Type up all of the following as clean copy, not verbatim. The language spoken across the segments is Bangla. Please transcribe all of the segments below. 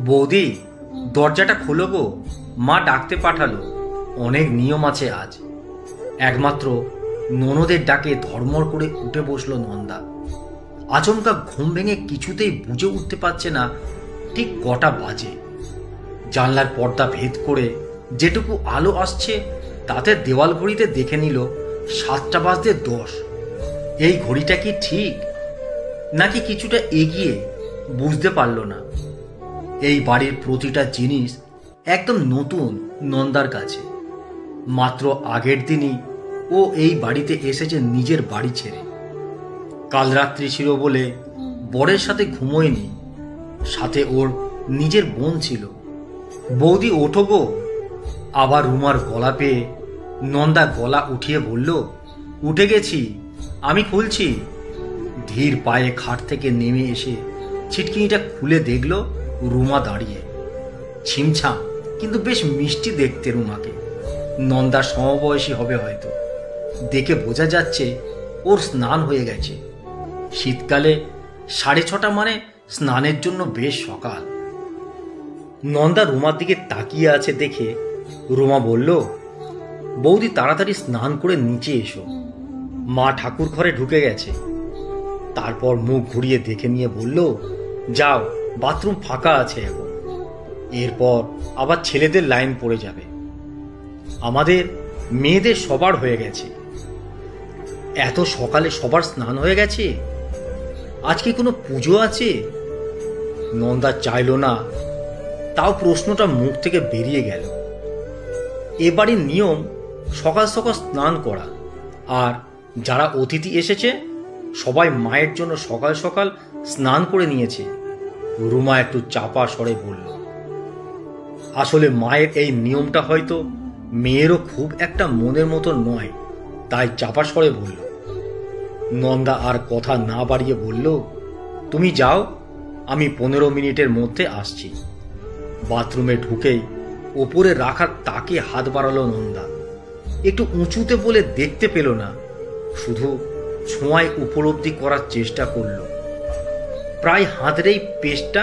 বৌদি, দরজাটা খুলো গো, মা ডাকতে পাঠালো। অনেক নিয়ম আছে আজ। একমাত্র ননদের ডাকে ধর্মর করে উঠে বসলো নন্দা। আচমকা ঘুম ভেঙে কিছুতেই বুঝে উঠতে পারছে না ঠিক কটা বাজে। জানলার পর্দা ভেদ করে যেটুকু আলো আসছে তাতে দেওয়াল ঘড়িতে দেখে নিল 7টা বাজতে 10। এই ঘড়িটা কি ঠিক নাকি কিছুটা এগিয়ে বুঝতে পারল না। এই বাড়ির প্রতিটা জিনিস একদম নতুন নন্দার কাছে। মাত্র আগের দিনই ও এই বাড়িতে এসেছে নিজের বাড়ি ছেড়ে। কাল রাত্রি ছিল বলে বরের সাথে ঘুমোয়নি, সাথে ওর নিজের বোন ছিল। বৌদি ওঠো গো। আবার রুমার গলা পেয়ে নন্দা গলা উঠিয়ে বলল, উঠে গেছি, আমি খুলছি। ধীর পায়ে খাট থেকে নেমে এসে ছিটকিনিটা খুলে দেখল রুমা দাঁড়িয়ে। ছিমছাম কিন্তু বেশ মিষ্টি দেখতে রুমাকে। নন্দার সমবয়সী হবে হয়তো। দেখে বোঝা যাচ্ছে ওর স্নান হয়ে গেছে। শীতকালে 6:30 মানে স্নানের জন্য বেশ সকাল। নন্দা রুমার দিকে তাকিয়ে আছে দেখে রুমা বলল, বৌদি তাড়াতাড়ি স্নান করে নিচে এসো, মা ঠাকুর ঘরে ঢুকে গেছে। তারপর মুখ ঘুরিয়ে দেখে নিয়ে বলল, যাও, বাথরুম ফাঁকা আছে এখন। এরপর আবার ছেলেদের লাইন পড়ে যাবে। আমাদের মেয়েদের সবার হয়ে গেছে। এত সকালে সবার স্নান হয়ে গেছে? আজকে কোনো পুজো আছে? নন্দা চাইল না, তাও প্রশ্নটা মুখ থেকে বেরিয়ে গেল। এবারের নিয়ম সকাল সকাল স্নান করা, আর যারা অতিথি এসেছে সবাই মায়ের জন্য সকাল সকাল স্নান করে নিয়েছে। রুমা একটু চাপা স্বরে বলল। আসলে মায়ের এই নিয়মটা হয়তো মেয়েরও খুব একটা মনের মতো নয়, তাই চাপা স্বরে বলল। নন্দা আর কথা না বাড়িয়ে বলল, তুমি যাও, আমি 15 মিনিটের মধ্যে আসছি। বাথরুমে ঢুকেই ওপরে রাখার তাকে হাত বাড়ালো নন্দা। একটু উঁচুতে বলে দেখতে পেল না, শুধু ছোঁয়ায় উপলব্ধি করার চেষ্টা করল। প্রায় হাতেরই পেস্টটা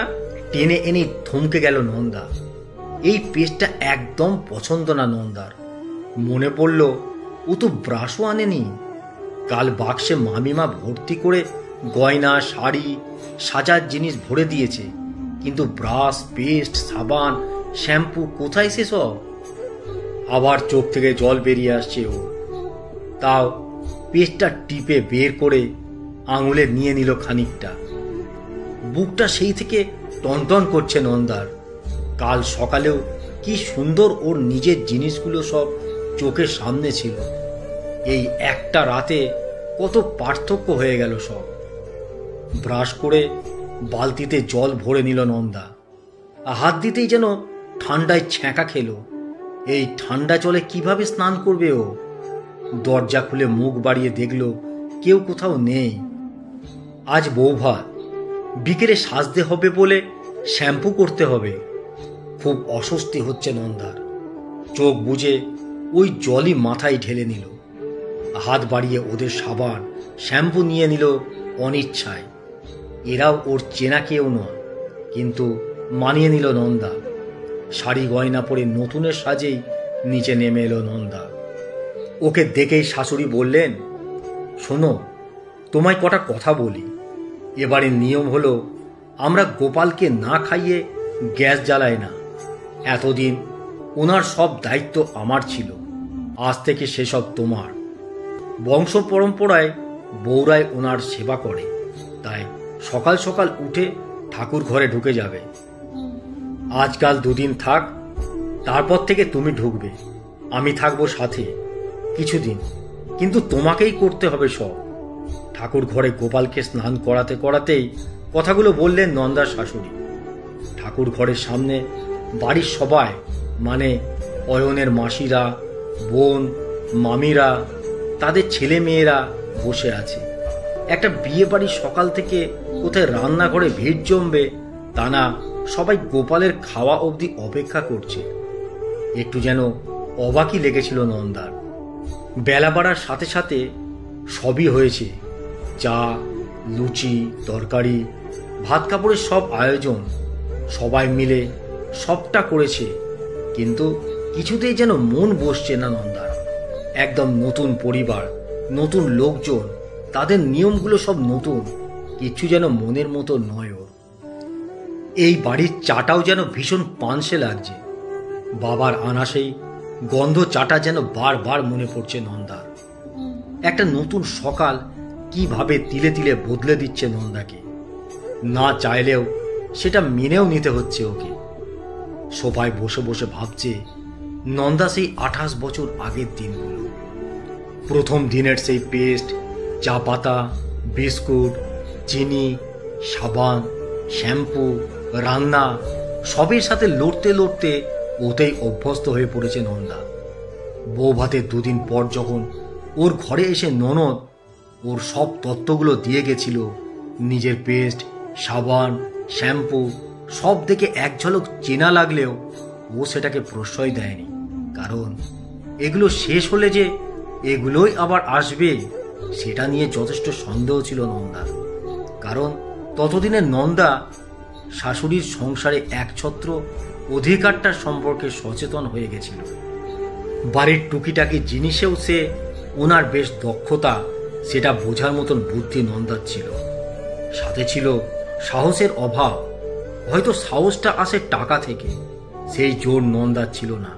টেনে এনে থমকে গেল নন্দা। এই পেস্টটা একদম পছন্দ না নন্দার। মনে পড়ল ও তো ব্রাশও আনেনি। কাল বাক্সে মামিমা ভর্তি করে গয়না, শাড়ি, সাজার জিনিস ভরে দিয়েছে, কিন্তু ব্রাশ, পেস্ট, সাবান, শ্যাম্পু কোথায় সেসব? আবার চোখ থেকে জল বেরিয়ে আসছে ও। তাও পেস্টটা টিপে বের করে আঙুলে নিয়ে নিল খানিকটা। বুকটা সেই থেকে টনটন করছে নন্দার। কাল সকালেও কি সুন্দর ওর নিজের জিনিসগুলো সব চোখের সামনে ছিল। এই একটা রাতে কত পার্থক্য হয়ে গেল সব। ব্রাশ করে বালতিতে জল ভরে নিল নন্দা। হাত দিতেই যেন ঠান্ডায় ছ্যাঁকা খেলো। এই ঠান্ডা জলে কিভাবে স্নান করবে ও? দরজা খুলে মুখ বাড়িয়ে দেখল কেউ কোথাও নেই। আজ বৌভাত, বিকেলে সাজতে হবে বলে শ্যাম্পু করতে হবে। খুব অস্বস্তি হচ্ছে নন্দার। চোখ বুজে ওই জলই মাথায় ঢেলে নিল। হাত বাড়িয়ে ওদের সাবান, শ্যাম্পু নিয়ে নিল অনিচ্ছায়। এরাও ওর চেনা কেউ নয়, কিন্তু মানিয়ে নিল নন্দা। শাড়ি গয়না পরে নতুনের সাজেই নিচে নেমে এলো নন্দা। ওকে দেখেই শাশুড়ি বললেন, শোনো, তোমায় কটা কথা বলি। এবারে নিয়ম হলো আমরা গোপালকে না খাইয়ে গ্যাস জ্বালাই না। এতদিন ওনার সব দায়িত্ব আমার ছিল, আজ থেকে সেসব তোমার। বংশ পরম্পরায় বৌরাই ওনার সেবা করে, তাই সকাল সকাল উঠে ঠাকুর ঘরে ঢুকে যাবে। আজকাল 2 দিন থাক, তারপর থেকে তুমি ঢুকবে, আমি থাকবো সাথে কিছুদিন, কিন্তু তোমাকেই করতে হবে সব। ঠাকুর ঘরে গোপালকে স্নান করাতে করাতেই কথাগুলো বললেন নন্দার শাশুড়ি। ঠাকুর ঘরের সামনে বাড়ির সবাই, মানে অয়নের মাসিরা, বোন, মামিরা, তাদের ছেলে মেয়েরা বসে আছে। একটা বিয়ে বাড়ির সকাল থেকে কোথায় রান্নাঘরে ভিড় জমবে তা না, সবাই গোপালের খাওয়া অবধি অপেক্ষা করছে। একটু যেন অবাকই লেগেছিল নন্দার। বেলা বাড়ার সাথে সাথে সবই হয়েছে। চা, লুচি, তরকারি, ভাত কাপড়ের সব আয়োজন। সবাই মিলে সবটা করেছে, কিন্তু কিছুতেই যেন মন বসছে না নন্দার। একদম নতুন পরিবার, নতুন লোকজন, তাদের নিয়মগুলো সব নতুন, কিছু যেন মনের মতো নয় ওর। এই বাড়ির চাটাও যেন ভীষণ পানসে লাগছে। বাবার আনা সেই গন্ধ চাটা যেন বারবার মনে পড়ছে নন্দার। একটা নতুন সকাল কিভাবে তিলে তিলে বদলে দিচ্ছে নন্দাকে। না চাইলেও সেটা মেনেও নিতে হচ্ছে ওকে। সোফায় বসে বসে ভাবছে নন্দা সেই 28 বছর আগের দিনগুলো। প্রথম দিনের সেই পেস্ট, চা পাতা, বিস্কুট, চিনি, সাবান, শ্যাম্পু, রান্না সবের সাথে লড়তে লড়তে ওতেই অভ্যস্ত হয়ে পড়েছে নন্দা। বউ ভাতের 2 দিন পর যখন ওর ঘরে এসে ননদ ওর সব তত্ত্বগুলো দিয়ে গেছিল, নিজের পেস্ট, সাবান, শ্যাম্পু সব দেখে এক ঝলক চেনা লাগলেও ও সেটাকে প্রশ্রয় দেয়নি। কারণ এগুলো শেষ হলে যে এগুলোই আবার আসবে সেটা নিয়ে যথেষ্ট সন্দেহ ছিল নন্দার। কারণ ততদিনে নন্দা শাশুড়ির সংসারে একছত্র অধিকারটার সম্পর্কে সচেতন হয়ে গেছিল। বাড়ির টুকিটাকি জিনিসেও সে ওনার বেশ দক্ষতা, সেটা বোঝার মতন বুদ্ধি নন্দার ছিল। সাথে ছিল সাহসের অভাব। হয়তো সাহসটা আসে টাকা থেকে, সেই জোর নন্দার ছিল না।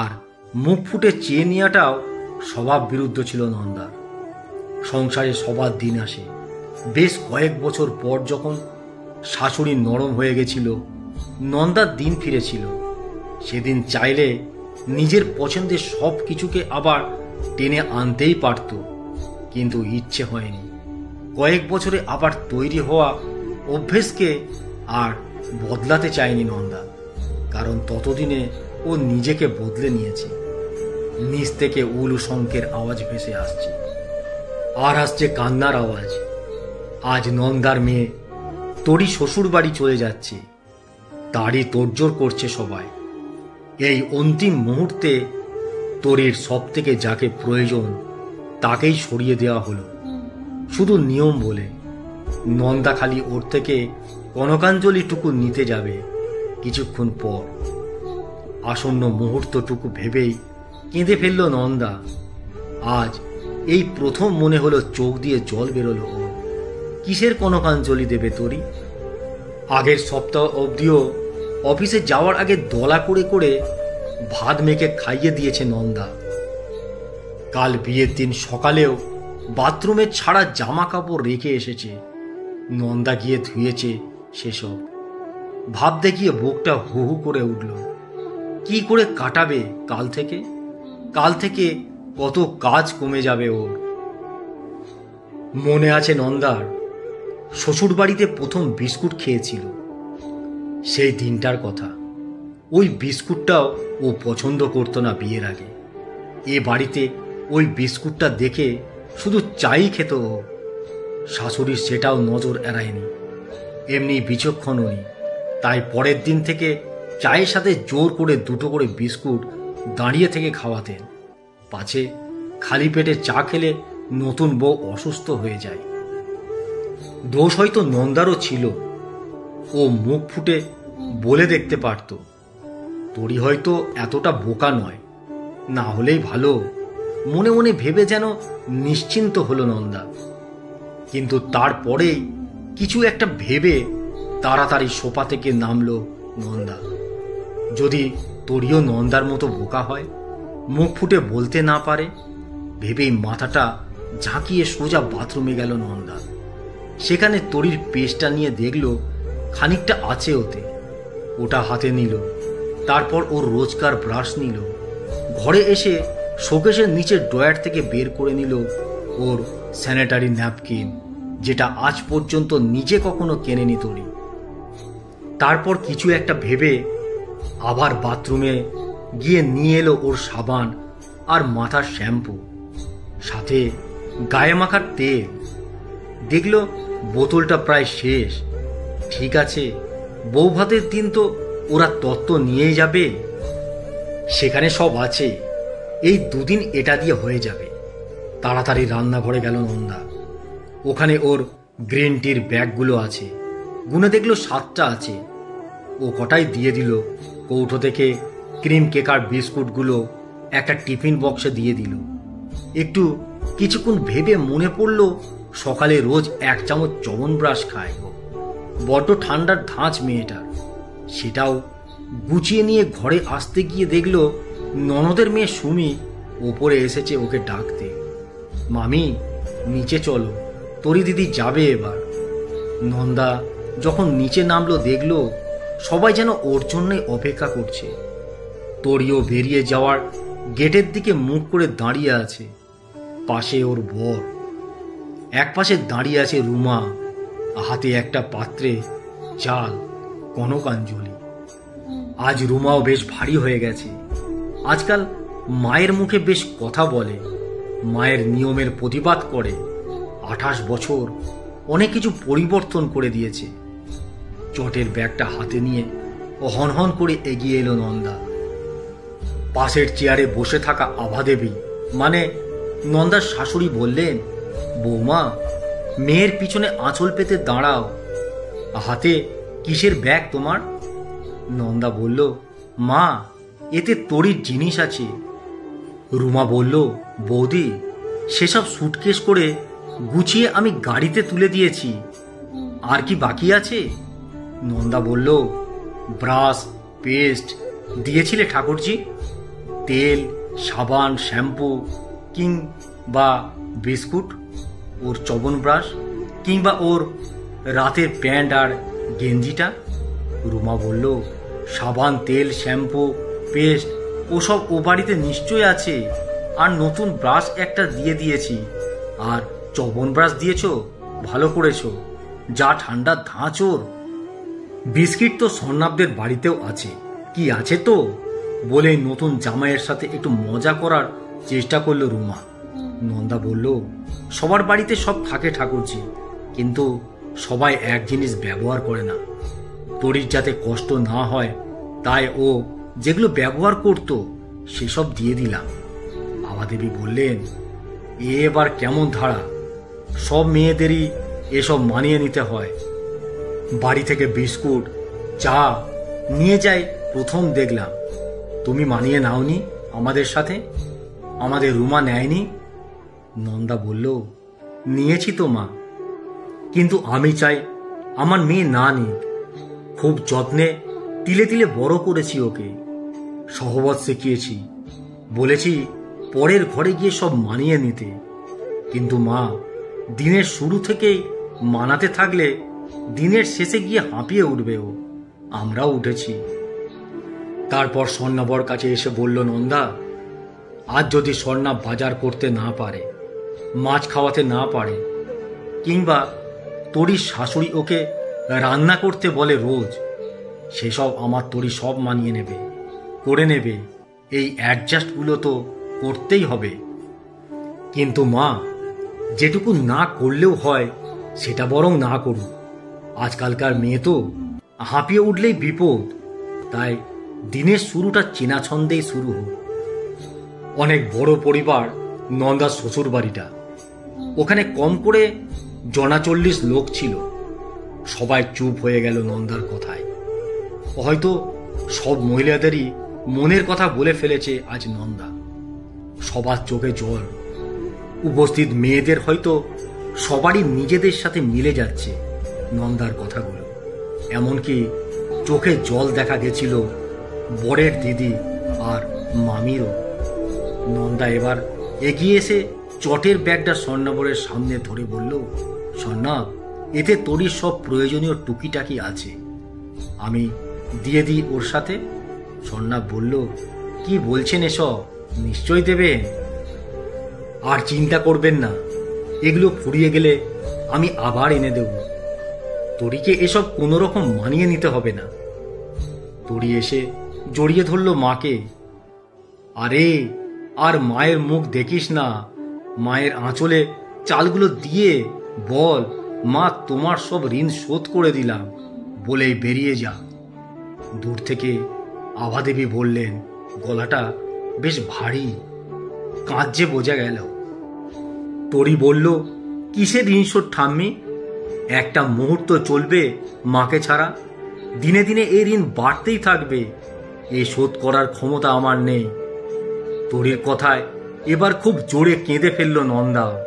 আর মুখ ফুটে চেয়ে নেওয়াটাও স্বভাব বিরুদ্ধ ছিল নন্দার। সংসারে সবার দিন আসে। বেশ কয়েক বছর পর যখন শাশুড়ি নরম হয়ে গেছিল, নন্দার দিন ফিরেছিল। সেদিন চাইলে নিজের পছন্দের সব কিছুকে আবার টেনে আনতেই পারত, কিন্তু ইচ্ছে হয়নি। কয়েক বছরে আবার তৈরি হওয়া অভ্যেসকে আর বদলাতে চায়নি নন্দা। কারণ ততদিনে ও নিজেকে বদলে নিয়েছে। নিচ থেকে উলু শঙ্কের আওয়াজ ভেসে আসছে, আর আসছে কান্নার আওয়াজ। আজ নন্দার মেয়ে তোরই শ্বশুর বাড়ি চলে যাচ্ছে, তারই তোড়জোড় করছে সবাই। এই অন্তিম মুহূর্তে তোরের সব থেকে যাকে প্রয়োজন তাকেই সরিয়ে দেওয়া হলো, শুধু নিয়ম বলে। নন্দা খালি ওর থেকে কনকাঞ্জলিটুকু নিতে যাবে কিছুক্ষণ পর। আসন্ন মুহূর্তটুকু ভেবেই কেঁদে ফেলল নন্দা। আজ এই প্রথম মনে হলো চোখ দিয়ে জল বেরোলো ও। কিসের কনকাঞ্জলি দেবে তোরই? আগের সপ্তাহ অবধিও অফিসে যাওয়ার আগে দলা করে করে ভাত মেখে খাইয়ে দিয়েছে নন্দা। কাল বিয়ের দিন সকালেও বাথরুমে ছাড়া জামা কাপড় রেখে এসেছে। নন্দা গিয়ে ধুয়েছে সেসব। ভাবতে গিয়ে বুকটা হু হু করে উঠল। কি করে কাটাবে কাল থেকে? কাল থেকে কত কাজ কমে যাবে ওর। মনে আছে নন্দার শ্বশুর বাড়িতে প্রথম বিস্কুট খেয়েছিল, সেই দিনটার কথা। ওই বিস্কুটটাও ও পছন্দ করতো না বিয়ের আগে। এ বাড়িতে ওই বিস্কুটটা দেখে শুধু চাই খেত ও। শাশুড়ির সেটাও নজর এড়ায়নি, এমনি বিচক্ষণ উনি। তাই পরের দিন থেকে চায়ের সাথে জোর করে 2টো করে বিস্কুট দাঁড়িয়ে থেকে খাওয়াতেন, পাছে খালি পেটে চা খেলে নতুন বউ অসুস্থ হয়ে যায়। দোষ হয়তো নন্দারও ছিল। ও মুখ ফুটে বলে দেখতে পারত, তোরই হয়তো এতটা বোকা নয়, না হলেই ভালো। মনে মনে ভেবে যেন নিশ্চিন্ত হলো নন্দা। কিন্তু তারপরেই কিছু একটা ভেবে তাড়াতাড়ি সোফা থেকে নামলো নন্দা। যদি তোরিও নন্দার মতো বোকা হয়, মুখ ফুটে বলতে না পারে, ভেবেই মাথাটা ঝাঁকিয়ে সোজা বাথরুমে গেল নন্দা। সেখানে তরির পেস্টটা নিয়ে দেখল খানিকটা আছে ওতে। ওটা হাতে নিল। তারপর ওর রোজকার ব্রাশ নিল। ঘরে এসে শোকেসের নিচের ড্রয়ার থেকে বের করে নিল ওর স্যানিটারি ন্যাপকিন, যেটা আজ পর্যন্ত নিজে কখনো কেনেনি তরি। তারপর কিছু একটা ভেবে আবার বাথরুমে গিয়ে নিয়ে এলো ওর সাবান আর মাথার শ্যাম্পু, সাথে গায়ে মাখার তেল। দেখল বোতলটা প্রায় শেষ। ঠিক আছে, বউ ভাতের দিন তো ওরা তত্ত্ব নিয়েই যাবে, সেখানে সব আছে। এই 2 দিন এটা দিয়ে হয়ে যাবে। তাড়াতাড়ি রান্নাঘরে গেল নন্দা। ওখানে ওর গ্রিন টির ব্যাগগুলো আছে। গুনে দেখলো 7টা আছে। ও কটাই দিয়ে দিল। কৌটো থেকে ক্রিম কেক আর বিস্কুটগুলো একটা টিফিন বক্সে দিয়ে দিল। একটু কিছুক্ষণ ভেবে মনে পড়ল সকালে রোজ 1 চামচ চ্যবনপ্রাশ খায় গো। বড্ড ঠান্ডার ধাঁচ মেয়েটার। সেটাও গুছিয়ে নিয়ে ঘরে আসতে গিয়ে দেখল ননদের মেয়ে সুমি ওপরে এসেছে ওকে ডাকতে। মামি, নিচে চলো, তোরি দিদি যাবে এবার। নন্দা যখন নিচে নামলো দেখল সবাই যেন ওর জন্যই অপেক্ষা করছে। তরিও বেরিয়ে যাওয়ার গেটের দিকে মুখ করে দাঁড়িয়ে আছে। পাশে ওর বর, এক পাশে দাঁড়িয়ে আছে রুমা, হাতে একটা পাত্রে চাল, কনকাঞ্জলি। আজ রুমাও বেশ ভারী হয়ে গেছে। আজকাল মায়ের মুখে বেশ কথা বলে, মায়ের নিয়মের প্রতিবাদ করে। 28 বছর অনেক কিছু পরিবর্তন করে দিয়েছে। চটের ব্যাগটা হাতে নিয়ে ও হনহন করে এগিয়ে এলো নন্দা। পাশের চেয়ারে বসে থাকা আভাদেবী মানে নন্দার শাশুড়ি বললেন, বৌমা, মেয়ের পিছনে আঁচল পেতে দাঁড়াও। হাতে কিসের ব্যাগ তোমার? নন্দা বলল, মা, এতে তরির জিনিস আছে। রুমা বলল, বৌদি, সেসব সুটকেস করে গুছিয়ে আমি গাড়িতে তুলে দিয়েছি। আর কি বাকি আছে? নন্দা বলল, ব্রাশ, পেস্ট দিয়েছিলে ঠাকুরজি, তেল, সাবান, শ্যাম্পু কিংবা বিস্কুট, ওর চ্যবনপ্রাশ কিংবা ওর রাতের প্যান্ট আর গেঞ্জিটা। রুমা বলল, সাবান, তেল, শ্যাম্পু, পেস্ট ওসব ও বাড়িতে নিশ্চয় আছে। আর নতুন ব্রাশ একটা দিয়ে দিয়েছি। আর চ্যবনপ্রাশ দিয়েছ, ভালো করেছো। যা ঠান্ডার ধাঁচ ওর। বিস্কিট তো স্বর্ণাবদের বাড়িতেও আছে। কি আছে তো বলে নতুন জামাইয়ের সাথে একটু মজা করার চেষ্টা করলো রুমা। নন্দা বলল, সবার বাড়িতে সব থাকে ঠাকুরজি, কিন্তু সবাই এক জিনিস ব্যবহার করে না। তরির যাতে কষ্ট না হয় তাই ও যেগুলো ব্যবহার করত সেসব দিয়ে দিলাম। আভাদেবী বললেন, এবার কেমন ধারা, সব মেয়েদেরই এসব মানিয়ে নিতে হয়। বাড়ি থেকে বিস্কুট, চা নিয়ে যাই প্রথম দেখলাম। তুমি মানিয়ে নাওনি আমাদের সাথে? আমাদের রুমা নেয়নি? নন্দা বলল, নিয়েছি তো মা, কিন্তু আমি চাই আমার মেয়ে না নিক। খুব যত্নে তিলে তিলে বড় করেছি ওকে, সহবত শিখিয়েছি, বলেছি পরের ঘরে গিয়ে সব মানিয়ে নিতে। কিন্তু মা, দিনের শুরু থেকেই মানাতে থাকলে দিনের শেষে গিয়ে হাঁপিয়ে উঠবে ও। আমরাও উঠেছি। তারপর স্বর্ণাবর কাছে এসে বলল নন্দা, আজ যদি স্বর্ণা বাজার করতে না পারে, মাছ খাওয়াতে না পারে, কিংবা তরির শাশুড়ি ওকে রান্না করতে বলে রোজ, সেসব আমার তরি সব মানিয়ে নেবে, করে নেবে। এই অ্যাডজাস্টগুলো তো করতেই হবে। কিন্তু মা, যেটুকু না করলেও হয় সেটা বরং না করুক। আজকালকার মেয়ে তো হাঁপিয়ে উঠলেই বিপদ। তাই দিনের শুরুটা চেনা ছন্দেই শুরু হোক। অনেক বড় পরিবার নন্দার শ্বশুর বাড়িটা। ওখানে কম করে 40 লোক ছিল। সবাই চুপ হয়ে গেল নন্দার কথায়। হয়তো সব মহিলাদেরই মনের কথা বলে ফেলেছে আজ নন্দা। সবার চোখে জল। উপস্থিত মেয়েদের হয়তো সবারই নিজেদের সাথে মিলে যাচ্ছে নন্দার কথাগুলো। এমনকি চোখে জল দেখা গেছিল বরের দিদি আর মামিরও। নন্দা এবার এগিয়ে এসে চটের ব্যাগটা স্বর্ণাবরের সামনে ধরে বলল, স্বর্ণাব, এতে তরির সব প্রয়োজনীয় টুকিটাকি আছে, আমি দিয়ে দিই ওর সাথে। স্বর্ণাব বলল, কি বলছেন এসব? নিশ্চয় দেবেন। আর চিন্তা করবেন না, এগুলো ফুরিয়ে গেলে আমি আবার এনে দেব। তরিকে এসব কোনো রকম মানিয়ে নিতে হবে না। তরি এসে জড়িয়ে ধরল মাকে। আরে, আর মায়ের মুখ দেখিস না। মায়ের আঁচলে চালগুলো দিয়ে বল, মা, তোমার সব ঋণ শোধ করে দিলাম বলেই বেরিয়ে যা। দূর থেকে আভাদেবী বললেন, গলাটা বেশ ভারী, কাঁদছে বোঝা গেল। তরি বলল, কিসের ঋণ শোধ ঠাম্মি? একটা মুহূর্ত চলবে মাকে ছাড়া? দিনে দিনে এই ঋণ বাড়তেই থাকবে। এ শোধ করার ক্ষমতা আমার নেই। তোরির কথায় এবার খুব জোরে কেঁদে ফেলল নন্দা।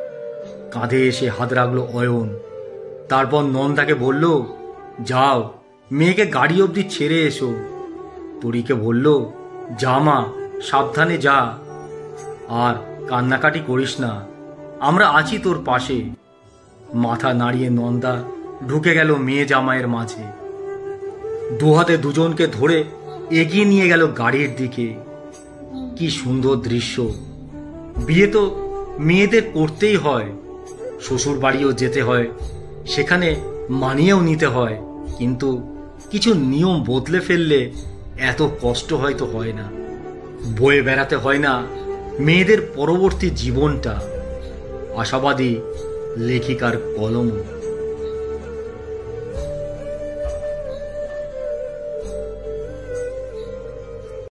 কাঁধে এসে হাত রাখলো অয়ন। তারপর নন্দাকে বলল, যাও মেয়েকে গাড়ি অবধি ছেড়ে এসো। তরিকে বলল, যা মা, সাবধানে যা, আর কান্নাকাটি করিস না, আমরা আছি তোর পাশে। মাথা নাড়িয়ে নন্দা ঢুকে গেল মেয়ে জামাইয়ের মাঝে। দুহাতে দুজনকে ধরে এগিয়ে নিয়ে গেল গাড়ির দিকে। কি সুন্দর দৃশ্য। বিয়ে তো মেয়েদের করতেই হয়, শ্বশুর বাড়িও যেতে হয়, সেখানে মানিয়েও নিতে হয়, কিন্তু কিছু নিয়ম বদলে ফেললে এত কষ্ট হয়তো হয় না। বয়ে বেড়াতে হয় না মেয়েদের পরবর্তী জীবনটা। আশাবাদী লেখিকার কলম।